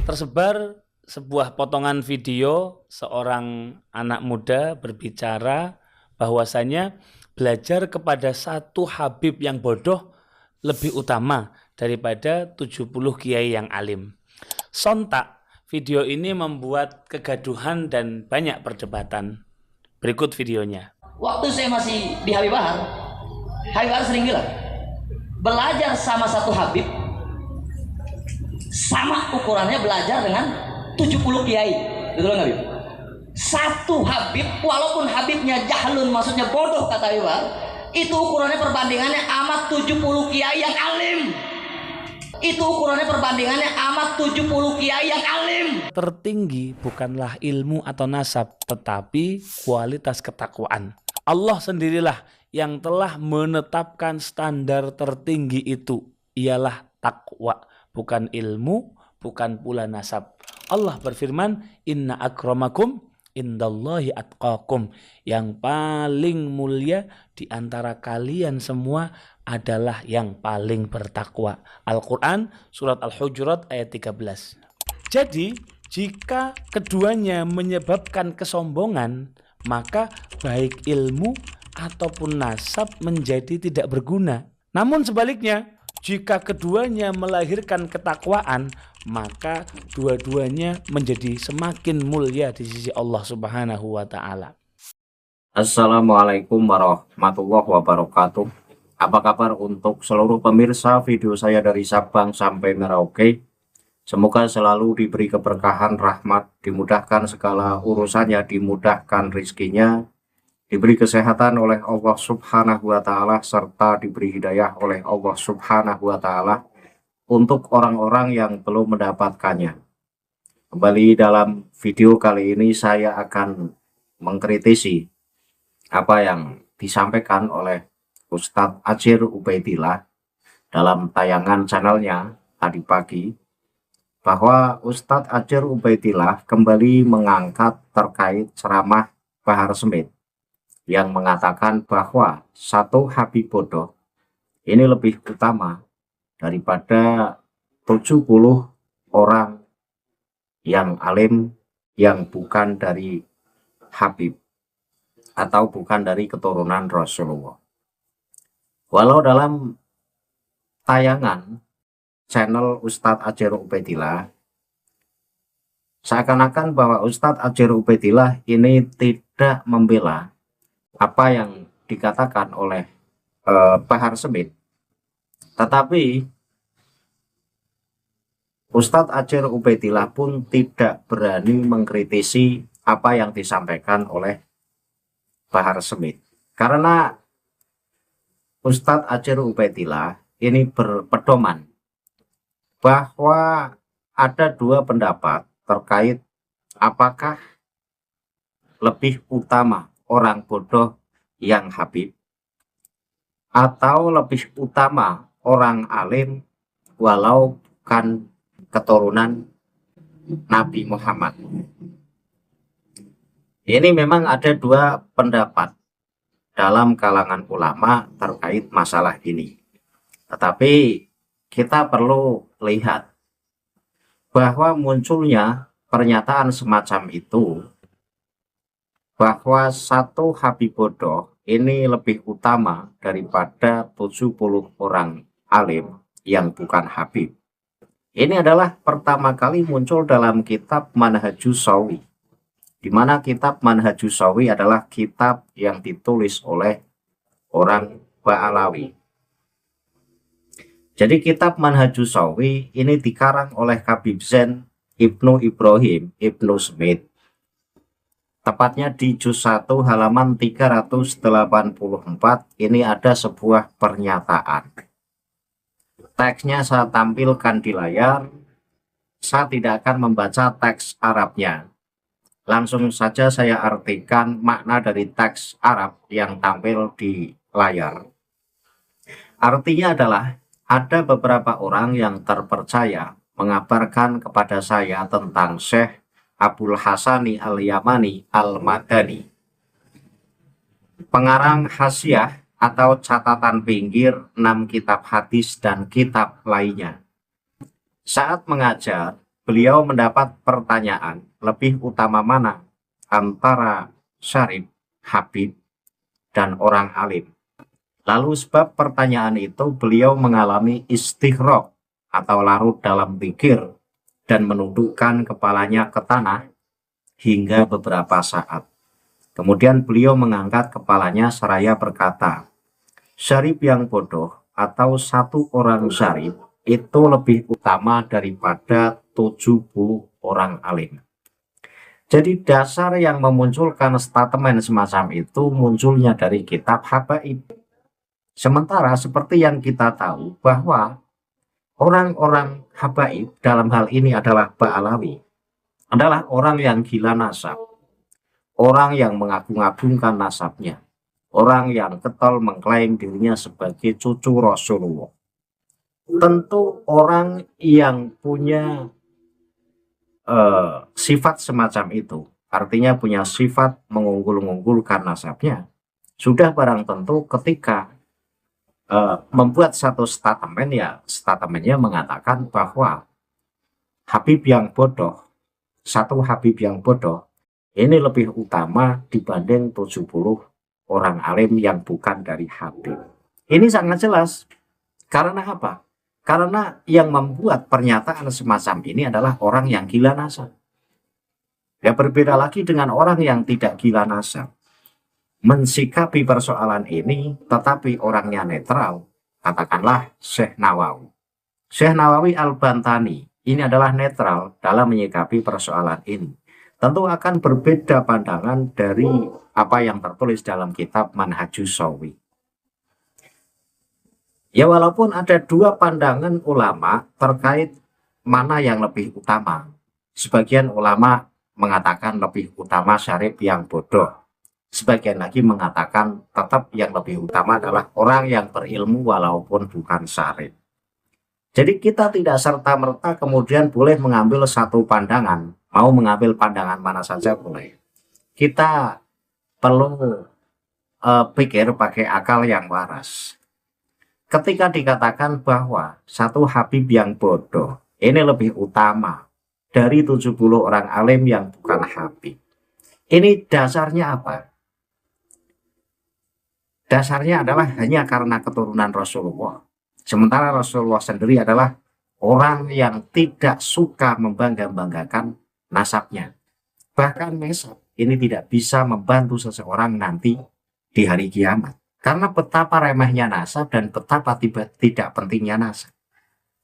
Tersebar sebuah potongan video seorang anak muda berbicara bahwasanya belajar kepada satu Habib yang bodoh lebih utama daripada 70 kiai yang alim. Sontak, video ini membuat kegaduhan dan banyak perdebatan. Berikut videonya. Waktu saya masih di Habib Bahar sering bilang, belajar sama satu Habib sama ukurannya belajar dengan 70 kiai. Betul nggak, Habib? Satu Habib, walaupun Habibnya jahlun, maksudnya bodoh kata Habib Bahar, itu ukurannya perbandingannya amat 70 kiai yang alim. Itu ukurannya perbandingannya amat 70 kiai yang alim. Tertinggi bukanlah ilmu atau nasab, tetapi kualitas ketakwaan. Allah sendirilah yang telah menetapkan standar tertinggi itu, ialah takwa, bukan ilmu, bukan pula nasab. Allah berfirman, inna akramakum indallahi atqakum. Yang paling mulia di antara kalian semua adalah yang paling bertakwa. Al-Quran surat Al-Hujurat ayat 13. Jadi jika keduanya menyebabkan kesombongan, maka baik ilmu ataupun nasab menjadi tidak berguna. Namun sebaliknya, jika keduanya melahirkan ketakwaan, maka dua-duanya menjadi semakin mulia di sisi Allah Subhanahu wa Ta'ala. Assalamualaikum warahmatullahi wabarakatuh. Apa kabar untuk seluruh pemirsa video saya dari Sabang sampai Merauke? Semoga selalu diberi keberkahan, rahmat, dimudahkan segala urusannya, dimudahkan rizkinya, diberi kesehatan oleh Allah Subhanahu wa Ta'ala, serta diberi hidayah oleh Allah Subhanahu wa Ta'ala untuk orang-orang yang belum mendapatkannya. Kembali dalam video kali ini saya akan mengkritisi apa yang disampaikan oleh Ustadz Adjir Ubaidillah dalam tayangan channelnya tadi pagi, bahwa Ustadz Adjir Ubaidillah kembali mengangkat terkait ceramah Bahar Smith yang mengatakan bahwa satu Habib bodoh ini lebih utama daripada 70 orang yang alim yang bukan dari Habib atau bukan dari keturunan Rasulullah. Walau dalam tayangan channel Ustadz Adjir Ubaidillah seakan-akan bahwa Ustadz Adjir Ubaidillah ini tidak membela apa yang dikatakan oleh Bahar Smith, tetapi Ustadz Adjir Ubaidillah pun tidak berani mengkritisi apa yang disampaikan oleh Bahar Smith, karena Ustadz Adjir Ubaidillah ini berpedoman bahwa ada dua pendapat terkait apakah lebih utama orang bodoh yang Habib atau lebih utama orang alim walau bukan keturunan Nabi Muhammad. Ini memang ada dua pendapat dalam kalangan ulama terkait masalah ini. Tetapi kita perlu lihat bahwa munculnya pernyataan semacam itu, bahwa satu Habib bodoh ini lebih utama daripada 70 orang alim yang bukan Habib. Ini adalah pertama kali muncul dalam kitab Manhajus Shawi, di mana kitab Manhajus Shawi adalah kitab yang ditulis oleh orang Ba'alawi. Jadi kitab Manhajus Shawi ini dikarang oleh Habib Zain Ibnu Ibrahim Ibnu Smith, tepatnya di juz 1 halaman 384. Ini ada sebuah pernyataan. Teksnya saya tampilkan di layar. Saya tidak akan membaca teks Arabnya. Langsung saja saya artikan makna dari teks Arab yang tampil di layar. Artinya adalah, ada beberapa orang yang terpercaya mengabarkan kepada saya tentang Syekh Abul Hasani Al-Yamani Al-Madani, pengarang Hasyiah atau catatan pinggir 6 kitab hadis dan kitab lainnya. Saat mengajar, beliau mendapat pertanyaan, lebih utama mana antara syarif, habib, dan orang alim. Lalu sebab pertanyaan itu beliau mengalami istighraq atau larut dalam pikir dan menundukkan kepalanya ke tanah hingga beberapa saat. Kemudian beliau mengangkat kepalanya seraya berkata, syarif yang bodoh atau satu orang syarif itu lebih utama daripada 70 orang alim. Jadi dasar yang memunculkan statement semacam itu munculnya dari kitab Habaib. Sementara seperti yang kita tahu bahwa orang-orang Habaib dalam hal ini adalah Ba'alawi, adalah orang yang gila nasab, orang yang mengagung-agungkan nasabnya, orang yang getol mengklaim dirinya sebagai cucu Rasulullah. Tentu orang yang punya sifat semacam itu, artinya punya sifat mengunggul-unggulkan nasabnya, sudah barang tentu ketika membuat satu statement, ya statementnya mengatakan bahwa Habib yang bodoh, satu Habib yang bodoh ini lebih utama dibanding 70 orang alim yang bukan dari Habib. Ini sangat jelas. Karena apa? Karena yang membuat pernyataan semacam ini adalah orang yang gila nasab. Ya, berbeda lagi dengan orang yang tidak gila nasab. Mensikapi persoalan ini tetapi orangnya netral, katakanlah Syekh Nawawi. Syekh Nawawi Al-Bantani ini adalah netral dalam menyikapi persoalan ini. Tentu akan berbeda pandangan dari apa yang tertulis dalam kitab Manhajus Shawi. Ya, walaupun ada dua pandangan ulama terkait mana yang lebih utama. Sebagian ulama mengatakan lebih utama syarif yang bodoh. Sebagian lagi mengatakan tetap yang lebih utama adalah orang yang berilmu walaupun bukan syarif. Jadi kita tidak serta-merta kemudian boleh mengambil satu pandangan. Mau mengambil pandangan mana saja boleh. Kita perlu pikir pakai akal yang waras. Ketika dikatakan bahwa satu Habib yang bodoh ini lebih utama dari 70 orang alim yang bukan Habib. Ini dasarnya apa? Dasarnya adalah hanya karena keturunan Rasulullah. Sementara Rasulullah sendiri adalah orang yang tidak suka membangga-banggakan nasabnya. Bahkan nasab ini tidak bisa membantu seseorang nanti di hari kiamat. Karena betapa remehnya nasab dan betapa tidak pentingnya nasab.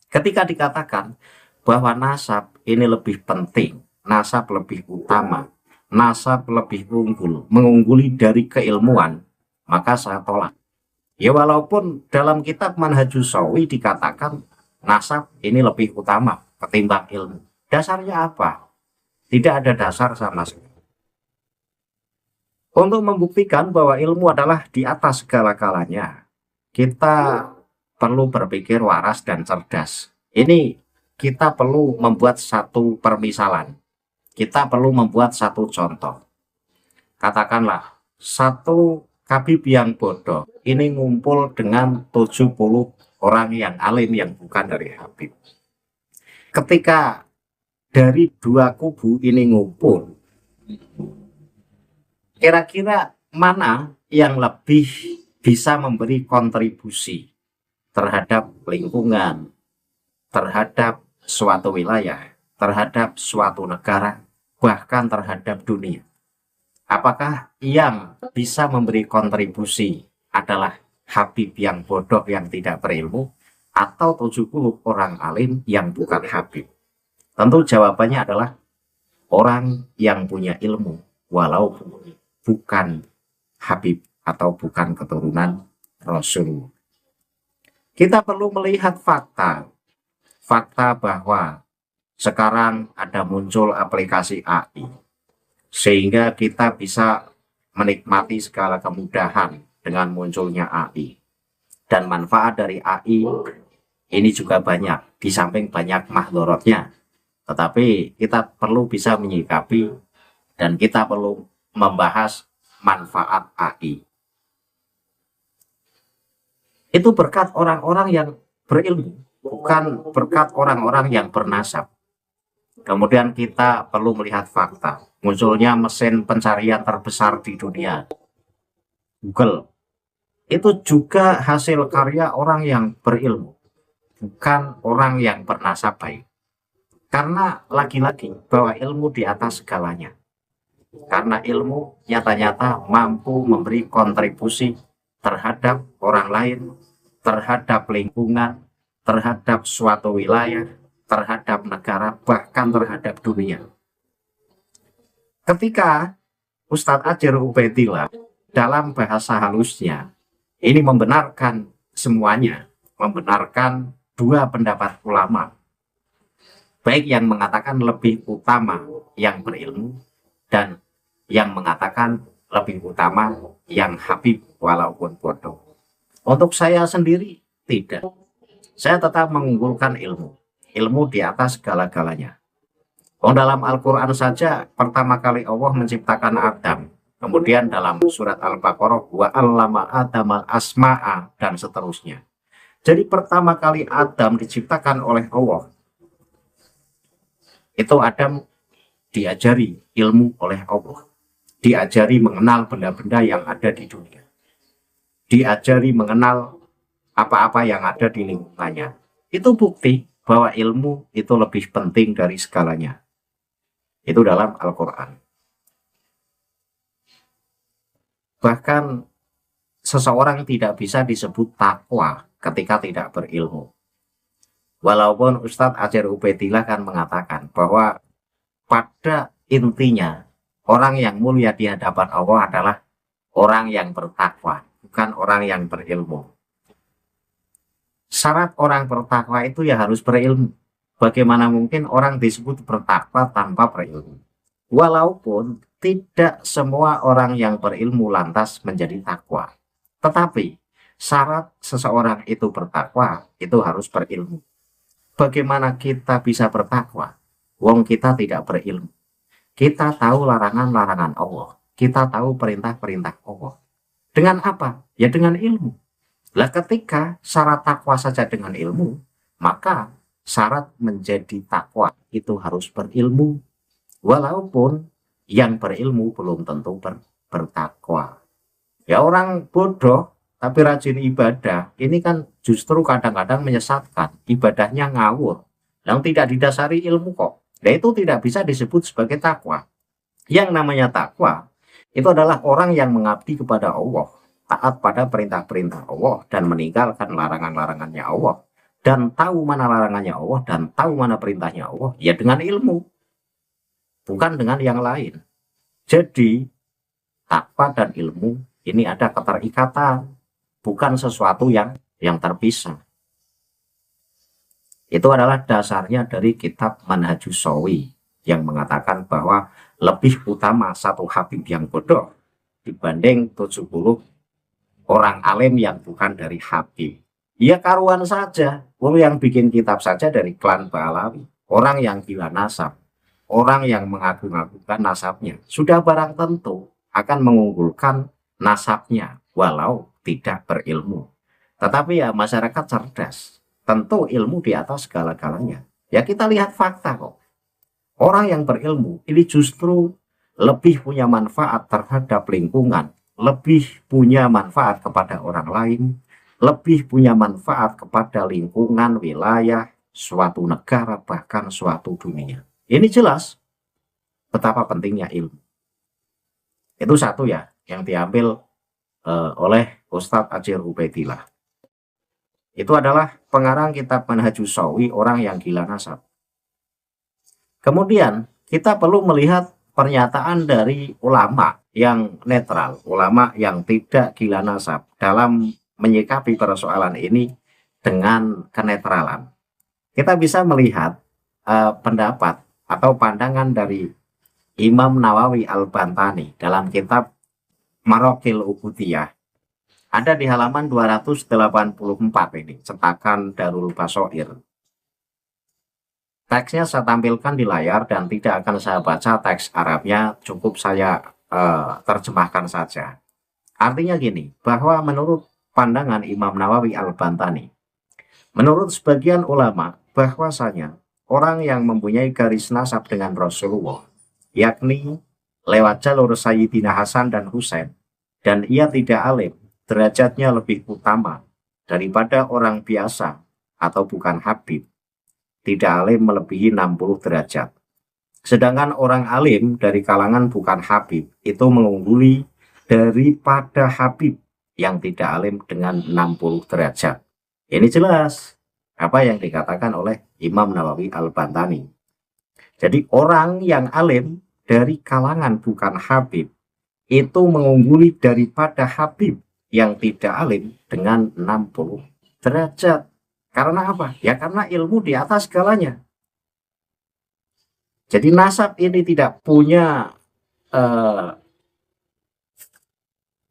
Ketika dikatakan bahwa nasab ini lebih penting, nasab lebih utama, nasab lebih unggul, mengungguli dari keilmuan, maka saya tolak. Ya, walaupun dalam kitab Manhajus Shawi dikatakan nasab ini lebih utama ketimbang ilmu. Dasarnya apa? Tidak ada dasar sama sekali. Untuk membuktikan bahwa ilmu adalah di atas segala-galanya, kita perlu berpikir waras dan cerdas. Ini kita perlu membuat satu permisalan. Kita perlu membuat satu contoh. Katakanlah, satu Habib yang bodoh ini ngumpul dengan 70 orang yang alim yang bukan dari Habib. Ketika dari dua kubu ini ngumpul, kira-kira mana yang lebih bisa memberi kontribusi terhadap lingkungan, terhadap suatu wilayah, terhadap suatu negara, bahkan terhadap dunia? Apakah yang bisa memberi kontribusi adalah Habib yang bodoh yang tidak berilmu atau 70 orang alim yang bukan Habib? Tentu jawabannya adalah orang yang punya ilmu walaupun bukan Habib atau bukan keturunan Rasul. Kita perlu melihat fakta bahwa sekarang ada muncul aplikasi AI, sehingga kita bisa menikmati segala kemudahan dengan munculnya AI. Dan manfaat dari AI ini juga banyak, di samping banyak mahdharotnya. Tetapi kita perlu bisa menyikapi dan kita perlu membahas manfaat AI. Itu berkat orang-orang yang berilmu, bukan berkat orang-orang yang bernasab. Kemudian kita perlu melihat fakta. Munculnya mesin pencarian terbesar di dunia, Google. Itu juga hasil karya orang yang berilmu, bukan orang yang bernasab baik. Karena lagi-lagi bahwa ilmu di atas segalanya. Karena ilmu nyata-nyata mampu memberi kontribusi terhadap orang lain, terhadap lingkungan, terhadap suatu wilayah, terhadap negara, bahkan terhadap dunia. Ketika Ustadz Ajar Ubaidillah dalam bahasa halusnya ini membenarkan semuanya, membenarkan dua pendapat ulama, baik yang mengatakan lebih utama yang berilmu dan yang mengatakan lebih utama yang habib walaupun bodoh. Untuk saya sendiri tidak. Saya tetap mengunggulkan ilmu. Ilmu di atas segala-galanya. Dalam Al-Quran saja pertama kali Allah menciptakan Adam. Kemudian dalam surat Al-Baqarah wa 'allama Adamal asma'a dan seterusnya. Jadi pertama kali Adam diciptakan oleh Allah. Itu Adam diajari ilmu oleh Allah. Diajari mengenal benda-benda yang ada di dunia. Diajari mengenal apa-apa yang ada di lingkungannya. Itu bukti bahwa ilmu itu lebih penting dari segalanya. Itu dalam Al-Quran. Bahkan seseorang tidak bisa disebut takwa ketika tidak berilmu. Walaupun Ustadz Ajar Ubaidillah kan mengatakan bahwa pada intinya orang yang mulia di hadapan Allah adalah orang yang bertakwa, bukan orang yang berilmu. Syarat orang bertakwa itu ya harus berilmu. Bagaimana mungkin orang disebut bertakwa tanpa berilmu? Walaupun tidak semua orang yang berilmu lantas menjadi takwa. Tetapi syarat seseorang itu bertakwa itu harus berilmu. Bagaimana kita bisa bertakwa? Wong kita tidak berilmu. Kita tahu larangan-larangan Allah. Kita tahu perintah-perintah Allah. Dengan apa? Ya dengan ilmu. Lah ketika syarat takwa saja dengan ilmu, maka syarat menjadi takwa itu harus berilmu. Walaupun yang berilmu belum tentu bertakwa. Ya orang bodoh tapi rajin ibadah, ini kan justru kadang-kadang menyesatkan. Ibadahnya ngawur. Yang tidak didasari ilmu kok. Nah itu tidak bisa disebut sebagai takwa. Yang namanya takwa itu adalah orang yang mengabdi kepada Allah, taat pada perintah-perintah Allah dan meninggalkan larangan-larangannya Allah, dan tahu mana larangannya Allah dan tahu mana perintahnya Allah ya dengan ilmu, bukan dengan yang lain. Jadi takwa dan ilmu ini ada keterikatan, bukan sesuatu yang terpisah. Itu adalah dasarnya dari kitab Manhajus Shawi yang mengatakan bahwa lebih utama satu habib yang bodoh dibanding 70 orang alim yang bukan dari habib. Ya karuan saja, wong yang bikin kitab saja dari klan Ba'alawi, orang yang gila nasab, orang yang mengagung-agungkan nasabnya, sudah barang tentu akan mengunggulkan nasabnya walau tidak berilmu. Tetapi ya masyarakat cerdas, tentu ilmu di atas segala-galanya. Ya kita lihat fakta kok. Orang yang berilmu ini justru lebih punya manfaat terhadap lingkungan, lebih punya manfaat kepada orang lain, lebih punya manfaat kepada lingkungan, wilayah, suatu negara, bahkan suatu dunia. Ini jelas betapa pentingnya ilmu. Itu satu ya yang diambil oleh Ustadz Ajar Ubaidillah. Itu adalah pengarang kitab Manhajus Shawi, orang yang gila nasab. Kemudian kita perlu melihat pernyataan dari ulama yang netral, ulama yang tidak gila nasab dalam menyikapi persoalan ini dengan kenetralan. Kita bisa melihat pendapat atau pandangan dari Imam Nawawi Al-Bantani dalam kitab Maraqil Ubudiyah. Ada di halaman 284 ini, cetakan Darul Basoir. Teksnya saya tampilkan di layar dan tidak akan saya baca teks Arabnya, cukup saya terjemahkan saja. Artinya gini, bahwa menurut pandangan Imam Nawawi Al-Bantani, menurut sebagian ulama bahwasanya orang yang mempunyai garis nasab dengan Rasulullah, yakni lewat jalur Sayyidina Hasan dan Husain, dan ia tidak alim, derajatnya lebih utama daripada orang biasa atau bukan Habib. Tidak alim melebihi 60 derajat. Sedangkan orang alim dari kalangan bukan Habib itu mengungguli daripada Habib yang tidak alim dengan 60 derajat. Ini jelas apa yang dikatakan oleh Imam Nawawi Al-Bantani. Jadi orang yang alim dari kalangan bukan Habib itu mengungguli daripada Habib yang tidak alim dengan 60 derajat. Karena apa? Ya karena ilmu di atas segalanya. Jadi nasab ini tidak punya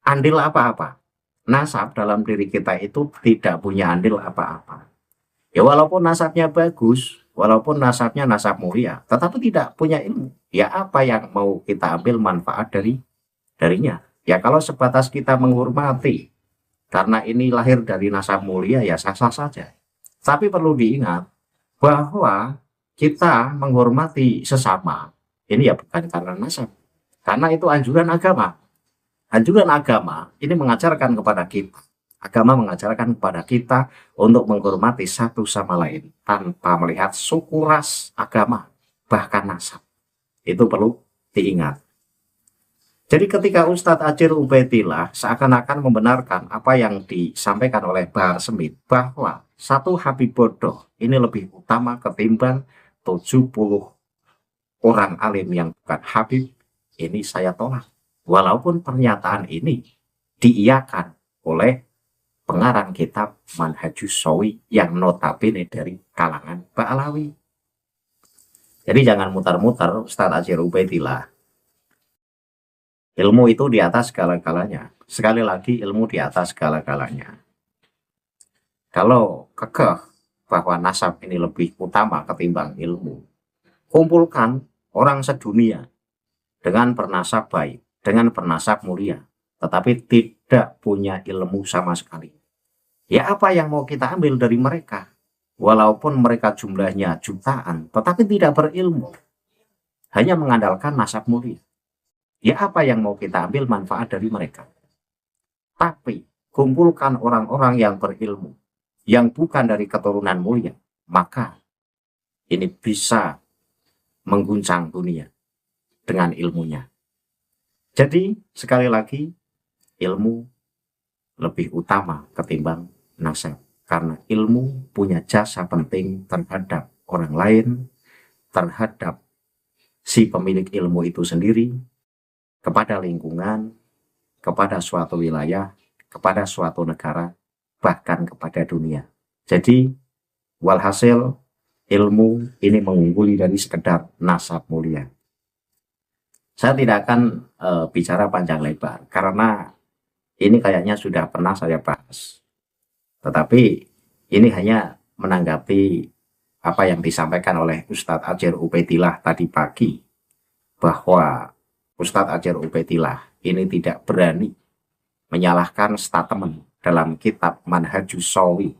andil apa-apa. Nasab dalam diri kita itu tidak punya andil apa-apa. Ya walaupun nasabnya bagus, walaupun nasabnya nasab mulia, tetapi tidak punya ilmu. Ya apa yang mau kita ambil manfaat darinya? Ya kalau sebatas kita menghormati, karena ini lahir dari nasab mulia, ya sah-sah saja. Tapi perlu diingat bahwa kita menghormati sesama, ini ya bukan karena nasab. Karena itu anjuran agama. Anjuran agama ini mengajarkan kepada kita. Agama mengajarkan kepada kita untuk menghormati satu sama lain tanpa melihat suku, ras, agama, bahkan nasab. Itu perlu diingat. Jadi ketika Ustadz Achir Ubaidillah seakan-akan membenarkan apa yang disampaikan oleh Bahar Smith bahwa satu Habib bodoh ini lebih utama ketimbang 70 orang alim yang bukan Habib, ini saya tolak. Walaupun pernyataan ini diiyakan oleh pengarang kitab Manhajus Shawi yang notabene dari kalangan Ba'alawi. Jadi jangan mutar-mutar Ustadz Achir Ubaidillah. Ilmu itu di atas segala-galanya. Sekali lagi ilmu di atas segala-galanya. Kalau kekeh bahwa nasab ini lebih utama ketimbang ilmu, kumpulkan orang sedunia dengan bernasab baik, dengan bernasab mulia, tetapi tidak punya ilmu sama sekali. Ya apa yang mau kita ambil dari mereka? Walaupun mereka jumlahnya jutaan, tetapi tidak berilmu. Hanya mengandalkan nasab mulia. Ya apa yang mau kita ambil manfaat dari mereka? Tapi kumpulkan orang-orang yang berilmu, yang bukan dari keturunan mulia, maka ini bisa mengguncang dunia dengan ilmunya. Jadi sekali lagi ilmu lebih utama ketimbang nasab, karena ilmu punya jasa penting terhadap orang lain, terhadap si pemilik ilmu itu sendiri, kepada lingkungan, kepada suatu wilayah, kepada suatu negara, bahkan kepada dunia. Jadi walhasil ilmu ini mengungguli dari sekedar nasab mulia. Saya tidak akan bicara panjang lebar karena ini kayaknya sudah pernah saya bahas. Tetapi ini hanya menanggapi apa yang disampaikan oleh Ustadz Achir Ubaidillah tadi pagi, bahwa Ustadz Achir Ubaidillah ini tidak berani menyalahkan statement dalam kitab Manhajus Shawi,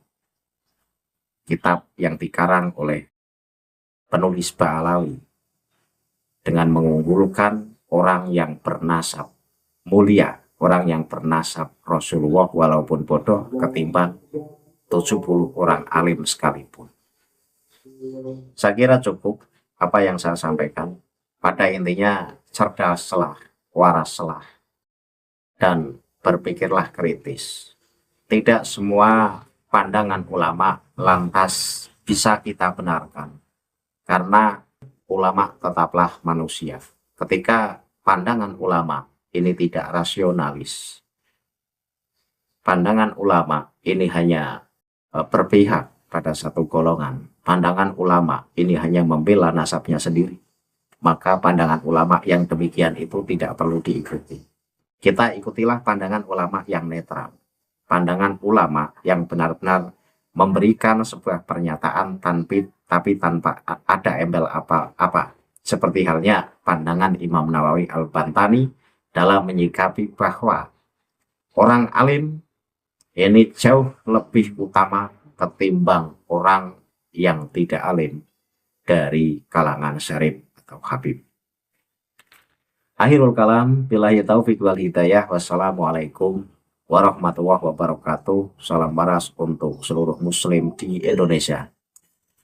kitab yang dikarang oleh penulis Ba'alawi, dengan mengunggulkan orang yang bernasab mulia, orang yang bernasab Rasulullah walaupun bodoh ketimbang 70 orang alim sekalipun. Saya kira cukup apa yang saya sampaikan. Pada intinya cerdaslah, waraslah, dan berpikirlah kritis. Tidak semua pandangan ulama lantas bisa kita benarkan, karena ulama tetaplah manusia. Ketika pandangan ulama ini tidak rasionalis, pandangan ulama ini hanya berpihak pada satu golongan, pandangan ulama ini hanya membela nasabnya sendiri, maka pandangan ulama yang demikian itu tidak perlu diikuti. Kita ikutilah pandangan ulama yang netral, pandangan ulama yang benar-benar memberikan sebuah pernyataan tapi tanpa ada embel apa-apa, seperti halnya pandangan Imam Nawawi Al-Bantani dalam menyikapi bahwa orang alim ini jauh lebih utama ketimbang orang yang tidak alim. dari kalangan syarif atau habib. Akhirul kalam, billahi taufiq wal hidayah. Wassalamualaikum warahmatullahi wabarakatuh. Salam waras untuk seluruh muslim di Indonesia.